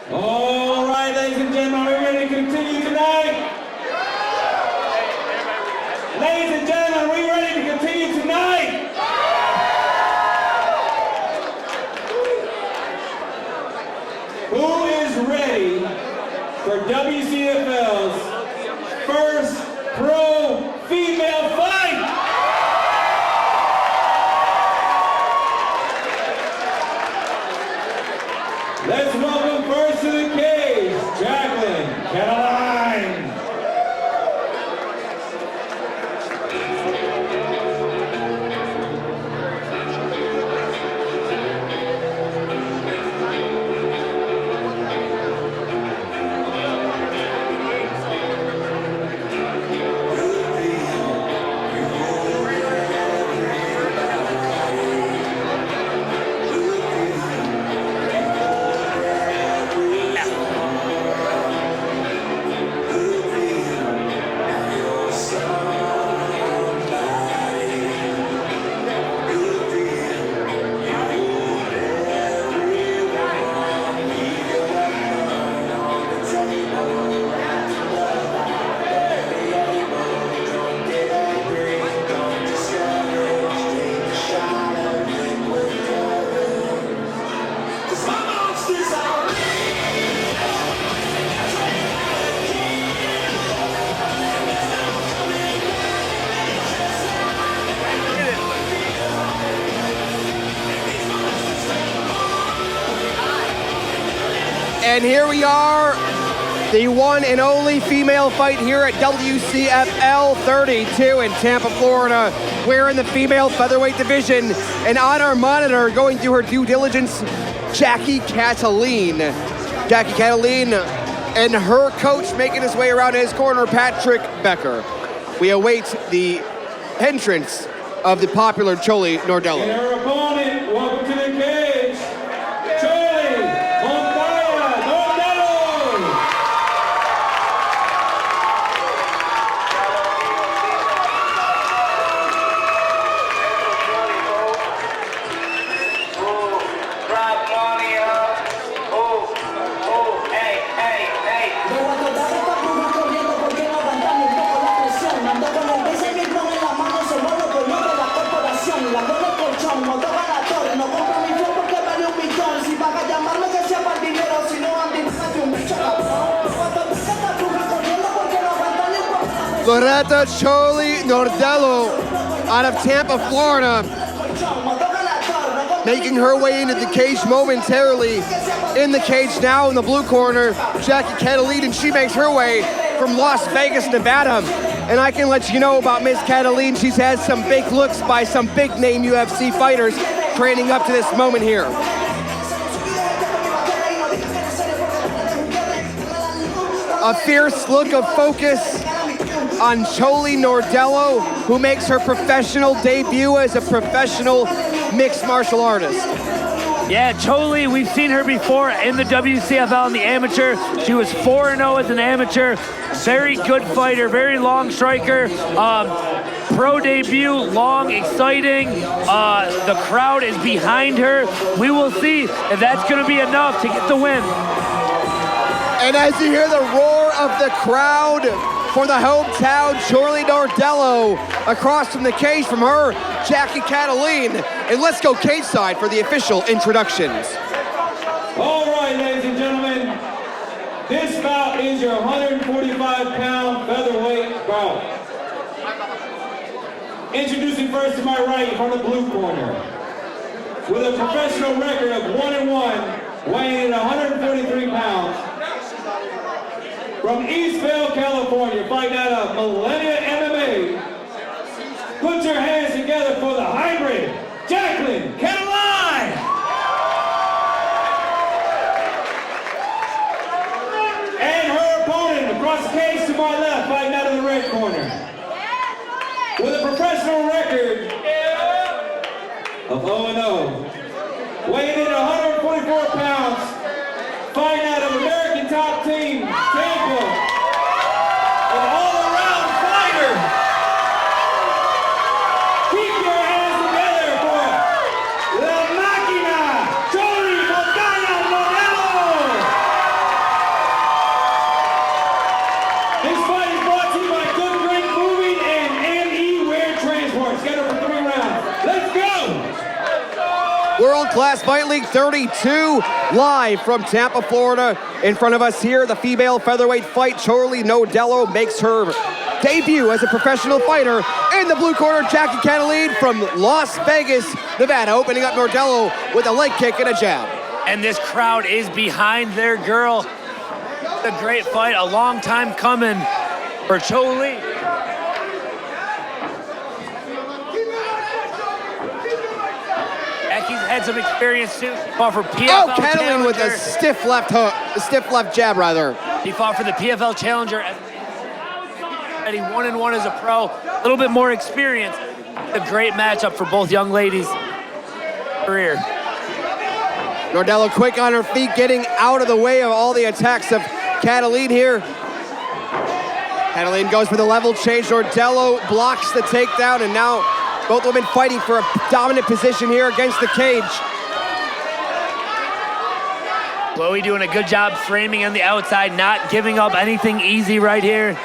All right, ladies and gentlemen, are we ready to continue tonight? Ladies and gentlemen, are we ready to continue tonight? Who is ready for WCFL's first pro female fight? Let's welcome first to the cage, Cataline. And here we are, the one and only female fight here at WCFL 32 in Tampa, Florida. We're in the female featherweight division, and on our monitor, going through her due diligence, Cataline. Cataline and her coach making his way around his corner, Patrick Becker. We await the entrance of the popular Choli Nordelo. And her opponent, welcome to the cage, Choli, Nordelo. Loretta Choli Nordelo out of Tampa, Florida, making her way into the cage momentarily. In the cage now in the blue corner, Cataline, and she makes her way from Las Vegas, Nevada. And I can let you know about Miss Cataline. She's had some big looks by some big name UFC fighters training up to this moment here. A fierce look of focus on Choli Nordelo, who makes her professional debut as a professional mixed martial artist. Yeah, Choli, we've seen her before in the WCFL in the amateur. She was 4-0 as an amateur. Very good fighter, very long striker. Pro debut, long, exciting. The crowd is behind her. We will see if that's going to be enough to get the win. And as you hear the roar of the crowd for the hometown Choli Nordelo, across from the cage from her, Cataline. And let's go cage side for the official introductions. All right, ladies and gentlemen, this bout is your 145-pound featherweight bout. Introducing first to my right from the blue corner, with a professional record of 1-1, weighing in 143 pounds. From Eastvale, California, fighting out of Millennia MMA. Put your hands together for the hybrid, Cataline. And her opponent across the cage to my left, fighting out of the red corner. With a professional record of 0-0. Weighing in at 144 pounds, fighting out of American Top Team, Tampa. An all-around fighter. Keep your hands together for La Máquina, Choli Nordelo. World Class Fight League 32, live from Tampa, Florida. In front of us here, the female featherweight fight, Choli Nordelo makes her debut as a professional fighter. In the blue corner, Jackie Cataline from Las Vegas, Nevada, opening up Nordelo with a leg kick and a jab. And this crowd is behind their girl. A great fight, a long time coming for Choli. Jackie's had some experience too. She fought for PFL Cataline with a stiff left hook, a stiff left jab rather. He fought for the PFL Challenger. And he 1-1 as a pro. A little bit more experience. A great matchup for both young ladies' career. Nordelo quick on her feet, getting out of the way of all the attacks of Cataline here. Cataline goes for the level change. Nordelo blocks the takedown, and now both women fighting for a dominant position here against the cage. Chloe doing a good job framing on the outside, not giving up anything easy right here.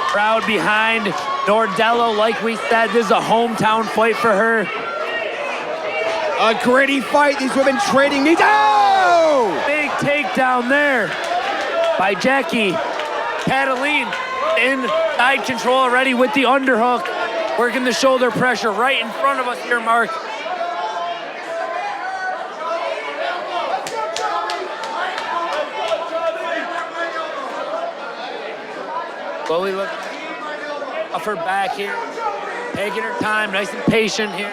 Crowd behind Nordelo, like we said, this is a hometown fight for her. A gritty fight, these women trading knees. Oh! Big takedown there by Jackie Cataline. Inside control already with the underhook. Working the shoulder pressure right in front of us here, Mark. Chloe looking off her back here. Taking her time, nice and patient here.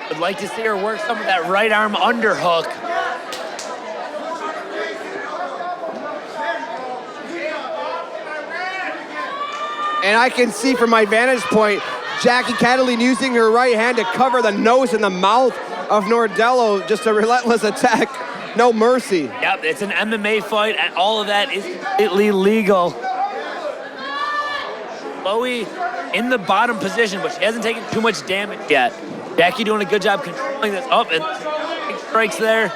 Would like to see her work some of that right arm underhook. And I can see from my vantage point, Jackie Cataline using her right hand to cover the nose and the mouth of Nordelo. Just a relentless attack, no mercy. Yep, it's an MMA fight, and all of that is completely legal. Chloe in the bottom position, but she hasn't taken too much damage yet. Jackie doing a good job controlling this up, and big strikes there.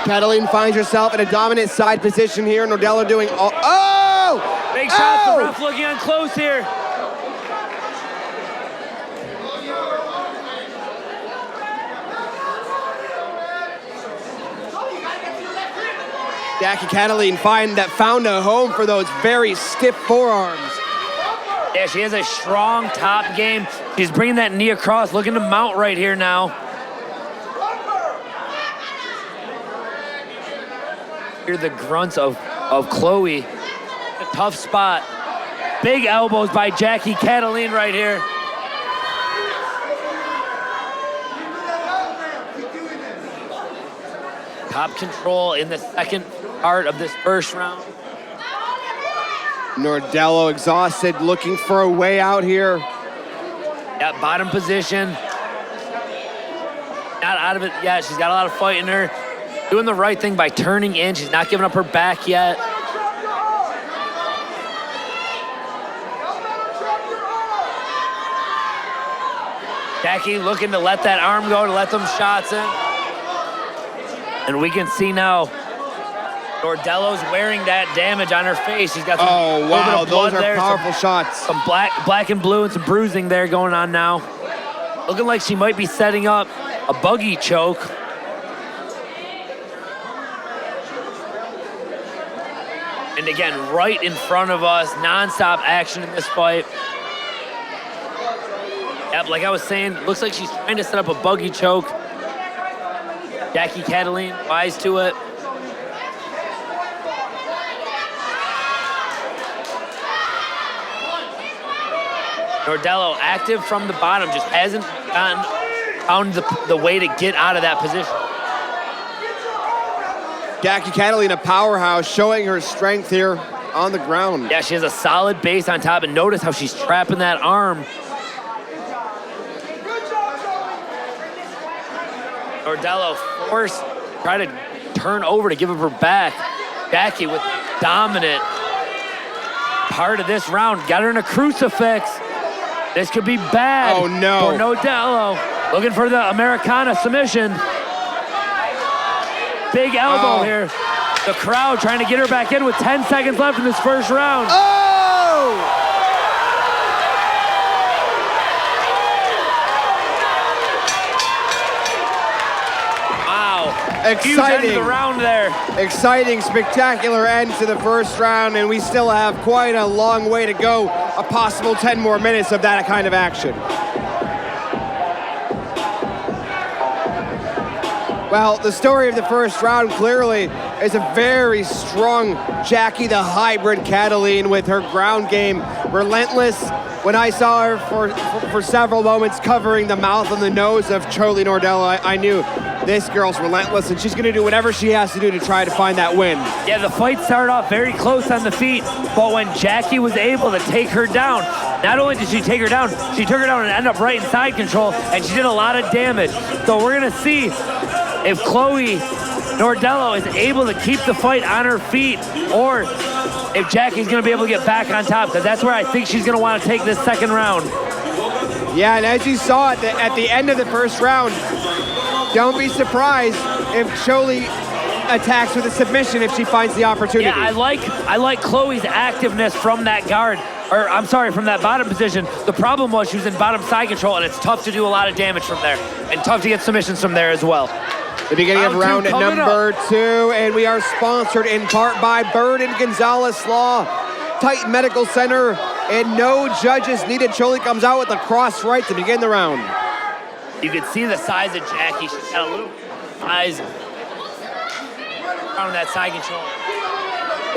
Cataline finds herself in a dominant side position here. Nordelo doing all, oh! Big shots, the ref looking on close here. Jackie Cataline found a home for those very stiff forearms. Yeah, she has a strong top game. She's bringing that knee across, looking to mount right here now. Hear the grunts of Chloe. A tough spot. Big elbows by Jackie Cataline right here. Top control in the second part of this first round. Nordelo exhausted, looking for a way out here. Yeah, bottom position. Not out of it yet. She's got a lot of fight in her. Doing the right thing by turning in. She's not giving up her back yet. Jackie looking to let that arm go, to let them shots in. And we can see now Nordelo's wearing that damage on her face. She's got some oh, wow, those are there, powerful shots. Some black and blue and some bruising there going on now. Looking like she might be setting up a buggy choke. And again, right in front of us, nonstop action in this fight. Yep, like I was saying, looks like she's trying to set up a buggy choke. Jackie Cataline, wise to it. Nordelo active from the bottom, just hasn't found the way to get out of that position. Jackie Cataline, a powerhouse, showing her strength here on the ground. Yeah, she has a solid base on top, and notice how she's trapping that arm. Nordelo forced, try to turn over to give up her back. Jackie with dominant part of this round. Got her in a crucifix. This could be bad oh, no. for Nordelo. Looking for the Americana submission. Big elbow here. The crowd trying to get her back in with 10 seconds left in this first round. Oh! Wow. Exciting. Huge end of the round there. Exciting, spectacular end to the first round, and we still have quite a long way to go. A possible 10 more minutes of that kind of action. Well, the story of the first round clearly is a very strong Jackie the Hybrid Cataline with her ground game. Relentless. When I saw her for several moments covering the mouth and the nose of Choli Nordelo, I knew this girl's relentless, and she's going to do whatever she has to do to try to find that win. Yeah, the fight started off very close on the feet, but when Jackie was able to take her down, not only did she take her down, she took her down and ended up right in side control, and she did a lot of damage. So we're going to see if Choli Nordelo is able to keep the fight on her feet, or if Jackie's going to be able to get back on top, because that's where I think she's going to want to take this second round. Yeah, and as you saw at the end of the first round, don't be surprised if Choli attacks with a submission if she finds the opportunity. Yeah, I like Chloe's activeness from that guard, or I'm sorry, from that bottom position. The problem was she was in bottom side control, and it's tough to do a lot of damage from there, and tough to get submissions from there as well. The beginning of round number 2, and we are sponsored in part by Bird and Gonzalez Law, Titan Medical Center, and no judges needed. Choli comes out with a cross right to begin the round. You can see the size of Jackie. She's got a little size around that side control.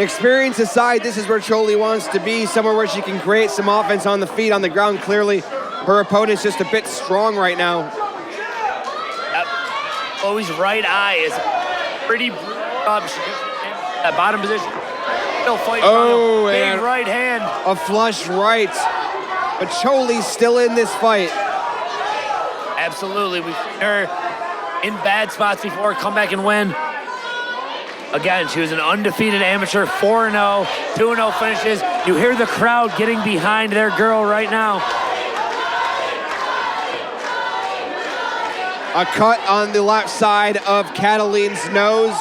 Experience aside, this is where Choli wants to be, somewhere where she can create some offense on the feet, on the ground. Clearly, her opponent's just a bit strong right now. Yep. Chloe's right eye is pretty up. That bottom position. Still fighting. Oh, big right hand. A flush right. But Choli's still in this fight. Absolutely. We've seen her in bad spots before, come back and win. Again, she was an undefeated amateur, 4-0, 2-0 finishes. You hear the crowd getting behind their girl right now. A cut on the left side of Cataline's nose.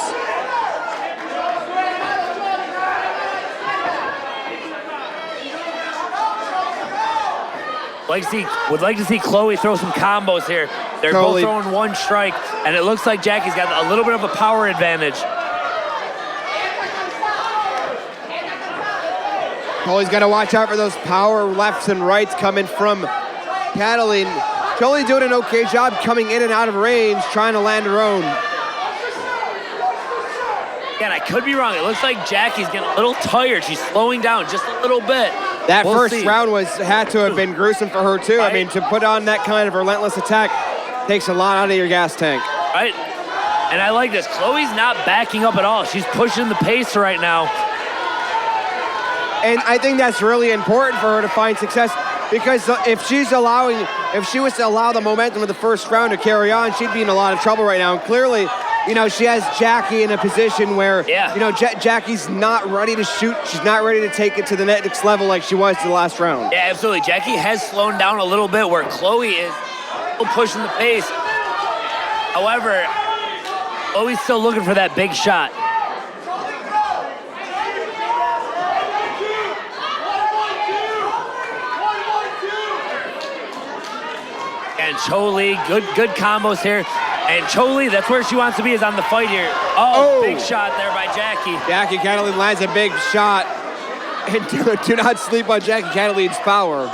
Would like to see Chloe throw some combos here. They're both throwing one strike, and it looks like Jackie's got a little bit of a power advantage. Choli's got to watch out for those power lefts and rights coming from Cataline. Choli doing an okay job coming in and out of range, trying to land her own. Again, I could be wrong. It looks like Jackie's getting a little tired. She's slowing down just a little bit. That first round had to have been gruesome for her too. I mean, to put on that kind of relentless attack takes a lot out of your gas tank. Right. And I like this. Chloe's not backing up at all. She's pushing the pace right now. And I think that's really important for her to find success, because if she was to allow the momentum of the first round to carry on, she'd be in a lot of trouble right now. And clearly, you know, she has Jackie in a position where, you know, Jackie's not ready to shoot. She's not ready to take it to the next level like she was to the last round. Yeah, absolutely. Jackie has slowed down a little bit where Chloe is still pushing the pace. However, Chloe's still looking for that big shot. And Choli, good combos here. And Choli, that's where she wants to be, is on the fight here. Oh, big shot there by Jackie. Jackie Cataline lands a big shot. And do not sleep on Jackie Cataline's power.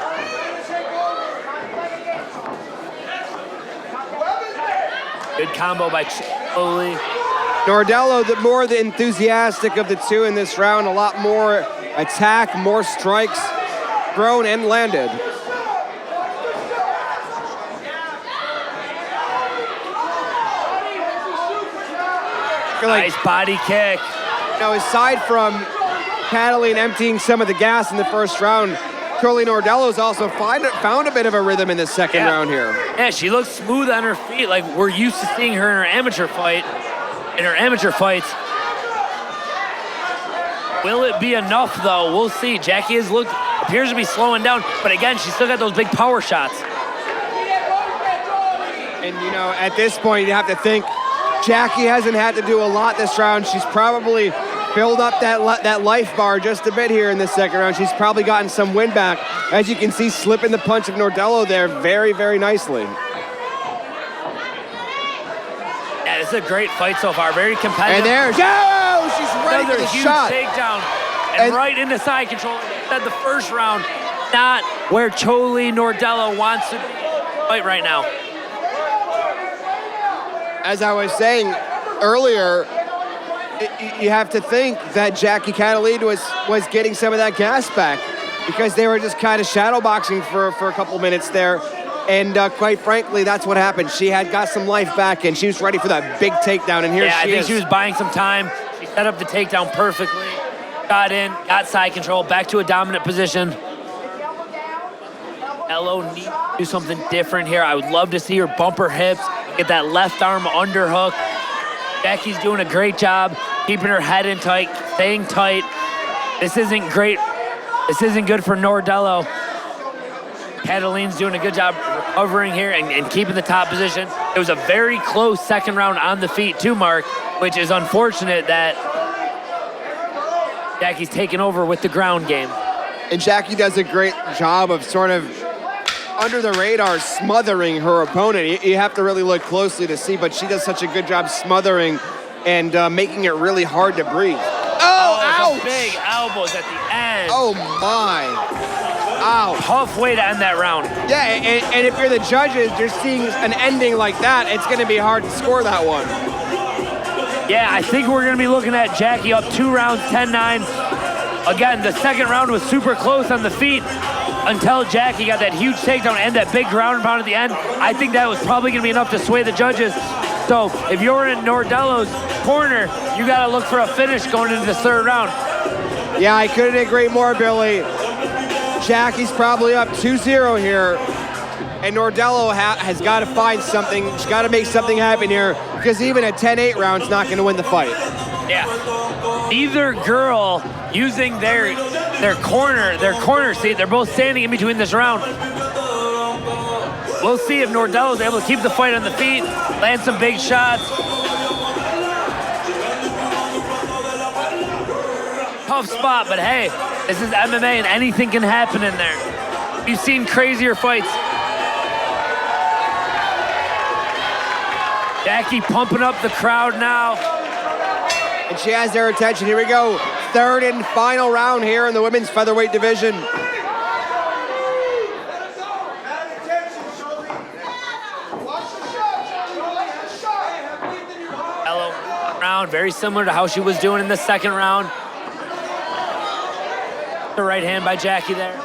Good combo by Choli. Nordelo, the more enthusiastic of the two in this round. A lot more attack, more strikes thrown and landed. Nice body kick. Now, aside from Cataline emptying some of the gas in the first round, Choli Nordelo's also found a bit of a rhythm in the second round here. Yeah, she looks smooth on her feet, like we're used to seeing her in her amateur fights. Will it be enough, though? We'll see. Jackie appears to be slowing down, but again, she's still got those big power shots. And, you know, at this point, you have to think Jackie hasn't had to do a lot this round. She's probably filled up that life bar just a bit here in the second round. She's probably gotten some wind back. As you can see, slipping the punch of Nordelo there very, very nicely. Yeah, this is a great fight so far. Very competitive. And there's, oh, she's ready for the huge shot. Takedown and right into side control. Said the first round, not where Choli Nordelo wants to fight right now. As I was saying earlier, you have to think that Jackie Cataline was getting some of that gas back because they were just kind of shadow boxing for a couple minutes there. And quite frankly, that's what happened. She had got some life back, and she was ready for that big takedown. And here she is. Yeah, I think she was buying some time. She set up the takedown perfectly. Got in, got side control, back to a dominant position. Elo needs to do something different here. I would love to see her bump her hips, get that left arm underhook. Jackie's doing a great job keeping her head in tight, staying tight. This isn't great. This isn't good for Nordelo. Cataline's doing a good job recovering here and keeping the top position. It was a very close second round on the feet too, Mark, which is unfortunate that Jackie's taken over with the ground game. And Jackie does a great job of sort of under the radar smothering her opponent. You have to really look closely to see, but she does such a good job smothering and making it really hard to breathe. Oh, ouch! Big elbows at the end. Oh, my. Ow. Tough way to end that round. Yeah, and if you're the judges, you're seeing an ending like that, it's going to be hard to score that one. Yeah, I think we're going to be looking at Jackie up 2 rounds, 10-9. Again, the second round was super close on the feet until Jackie got that huge takedown and that big ground and pound at the end. I think that was probably going to be enough to sway the judges. So if you're in Nordelo's corner, you got to look for a finish going into the third round. Yeah, I couldn't agree more, Billy. Jackie's probably up 2-0 here, and Nordelo has got to find something. She's got to make something happen here, because even a 10-8 round's not going to win the fight. Yeah. Either girl using their corner seat, they're both standing in between this round. We'll see if Nordelo's able to keep the fight on the feet, land some big shots. Tough spot, but hey, this is MMA and anything can happen in there. You've seen crazier fights. Jackie pumping up the crowd now. And she has their attention. Here we go. Third and final round here in the women's featherweight division. Elo round, very similar to how she was doing in the second round. The right hand by Jackie there.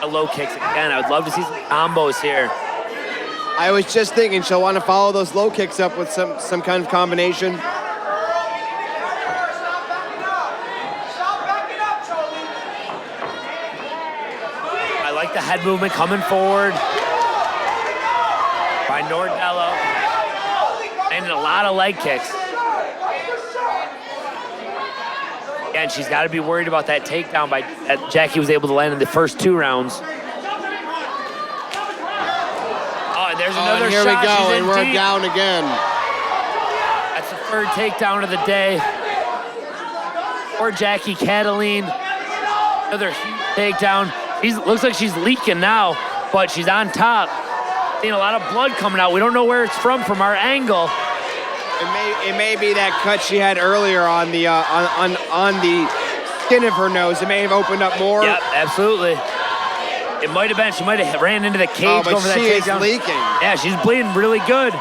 Low kicks again. I would love to see some combos here. I was just thinking she'll want to follow those low kicks up with some kind of combination. I like the head movement coming forward by Nordelo. And a lot of leg kicks. And she's got to be worried about that takedown that Jackie was able to land in the first 2 rounds. Oh, and there's another here shot. We go, She's and we're deep. down again. That's the 3rd takedown of the day. Or Jackie Cataline. Another huge takedown. Looks like she's leaking now, but she's on top. Seeing a lot of blood coming out. We don't know where it's from our angle. It may be that cut she had earlier on the skin of her nose. It may have opened up more. Yep, absolutely. It might have been. She might have ran into the cage but over that she is takedown. leaking. Yeah, she's bleeding really good.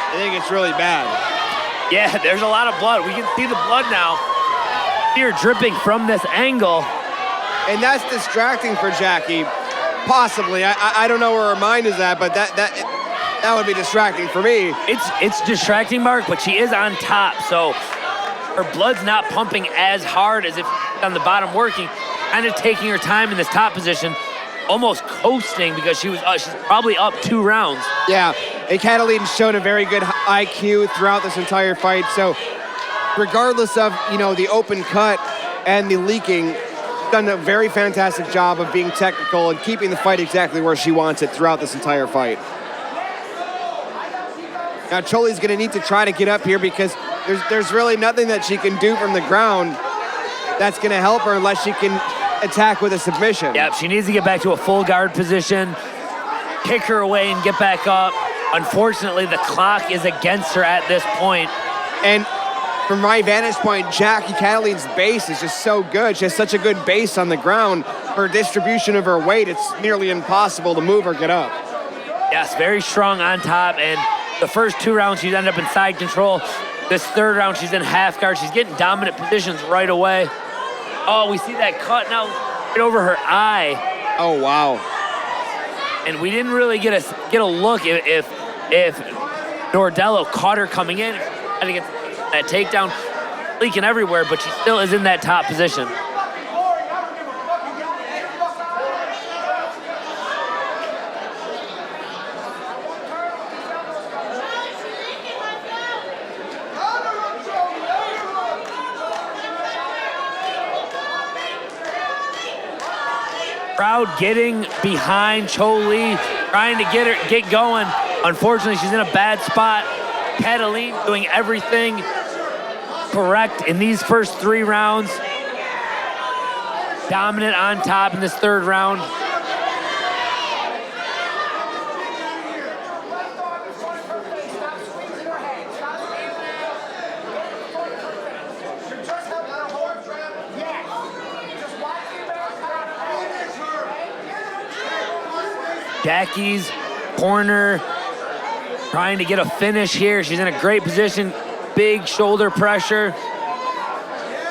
I think it's really bad. Yeah, there's a lot of blood. We can see the blood now. Here dripping from this angle. And that's distracting for Jackie. Possibly. I don't know where her mind is at, but that would be distracting for me. It's distracting, Mark, but she is on top, so her blood's not pumping as hard as if on the bottom working, kind of taking her time in this top position, almost coasting because she's probably up 2 rounds. Yeah, and Cataline showed a very good IQ throughout this entire fight, so regardless of, the open cut, and the leaking. Done a very fantastic job of being technical and keeping the fight exactly where she wants it throughout this entire fight. Now Choli's going to need to try to get up here because there's really nothing that she can do from the ground that's going to help her unless she can attack with a submission. Yep, she needs to get back to a full guard position, kick her away and get back up. Unfortunately, the clock is against her at this point. And from my vantage point, Jackie Cataline's base is just so good. She has such a good base on the ground. Her distribution of her weight, it's nearly impossible to move or get up. Yes, very strong on top. And the first 2 rounds, she's ended up in side control. This 3rd round, she's in half guard. She's getting dominant positions right away. Oh, we see that cut now right over her eye. Oh, wow. And we didn't really get a look if Nordelo caught her coming in. I think it's that takedown leaking everywhere, but she still is in that top position. Crowd getting behind Choli, trying to get going. Unfortunately, she's in a bad spot. Cataline doing everything correct in these first 3 rounds. Dominant on top in this 3rd round. Jackie's corner, trying to get a finish here. She's in a great position. Big shoulder pressure.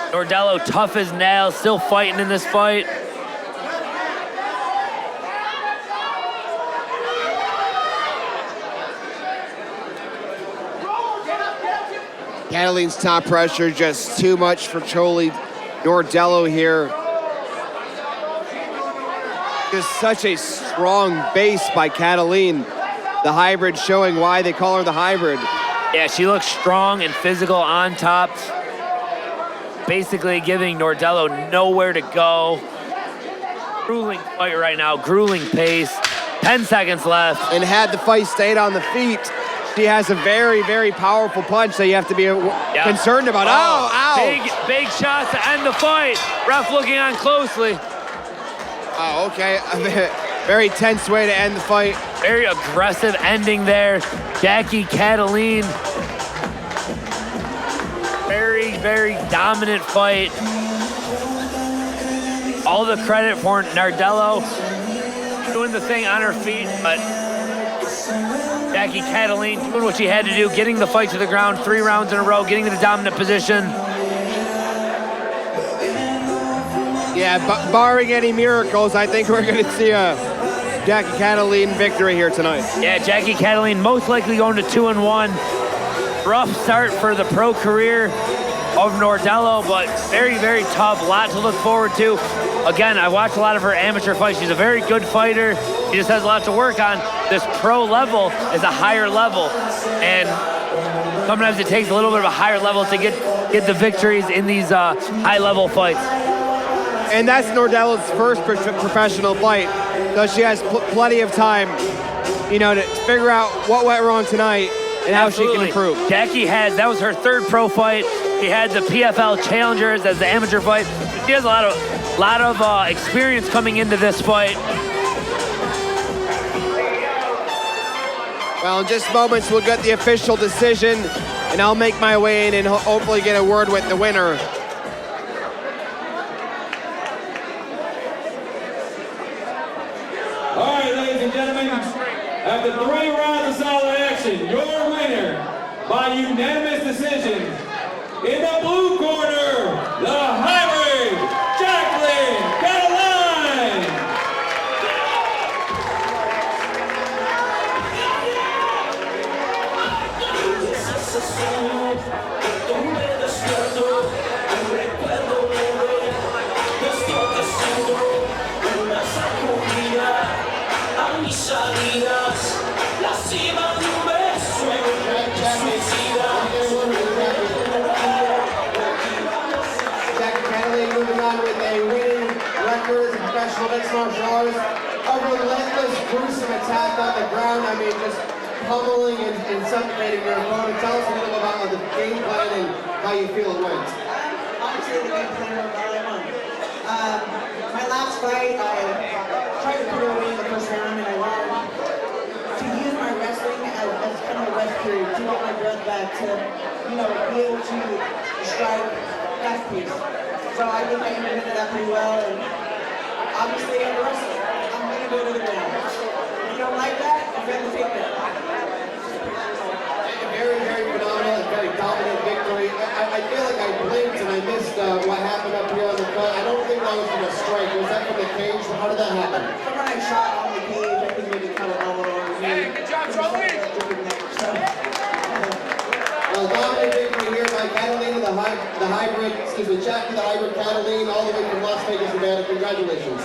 Nordelo tough as nails, still fighting in this fight. Cataline's top pressure just too much for Choli. Nordelo here. Just such a strong base by Cataline. The hybrid showing why they call her the hybrid. Yeah, she looks strong and physical on top. Basically giving Nordelo nowhere to go. Grueling fight right now, grueling pace. 10 seconds left. And had the fight stayed on the feet, she has a very, very powerful punch that you have to be concerned about. Oh, ow! Big shot to end the fight. Ref looking on closely. Oh, okay. Very tense way to end the fight. Very aggressive ending there. Jackie Cataline. Very, very dominant fight. All the credit for Nordelo doing the thing on her feet, but Jackie Cataline doing what she had to do, getting the fight to the ground 3 rounds in a row, getting to the dominant position. Yeah, barring any miracles, I think we're going to see a Jackie Cataline victory here tonight. Yeah, Jackie Cataline most likely going to 2-1. Rough start for the pro career of Nordelo, but very, very tough. A lot to look forward to. Again, I watched a lot of her amateur fights. She's a very good fighter. She just has a lot to work on. This pro level is a higher level, and sometimes it takes a little bit of a higher level to get the victories in these high-level fights. And that's Nordelo's first professional fight, so she has plenty of time, to figure out what went wrong tonight and how she can improve. Jackie that was her 3rd pro fight. She had the PFL Challengers as the amateur fight. She has a lot of experience coming into this fight. Well, in just moments, we'll get the official decision, and I'll make my way in and hopefully get a word with the winner. All right, ladies and gentlemen, after 3 rounds of solid action, your winner by unanimous decision in the blue corner, the hybrid, Cataline. martial artist. A relentless, gruesome attack on the ground. I mean, just pummeling and suffocating your opponent. Tell us a little about the game plan and how you feel it went. Honestly, the game plan went how I won. My last fight, I tried to put it away in the first round, and I learned to use my wrestling as kind of a rest period to get my breath back to, be able to strike fast pace. So I think I implemented that pretty well, and obviously I'm wrestling. I'm going to go to the ground. If you don't like that, I'm going to take that. Very, very phenomenal and very dominant victory. I feel like I blinked and I missed what happened up here on the front. I don't think that was from a strike. Was that from the cage? How did that happen? Someone I shot on the cage, I think maybe kind of elbow or knee. Good job, Choli! Dominant victory here by Cataline, the hybrid Cataline, all the way from Las Vegas, Nevada. Congratulations.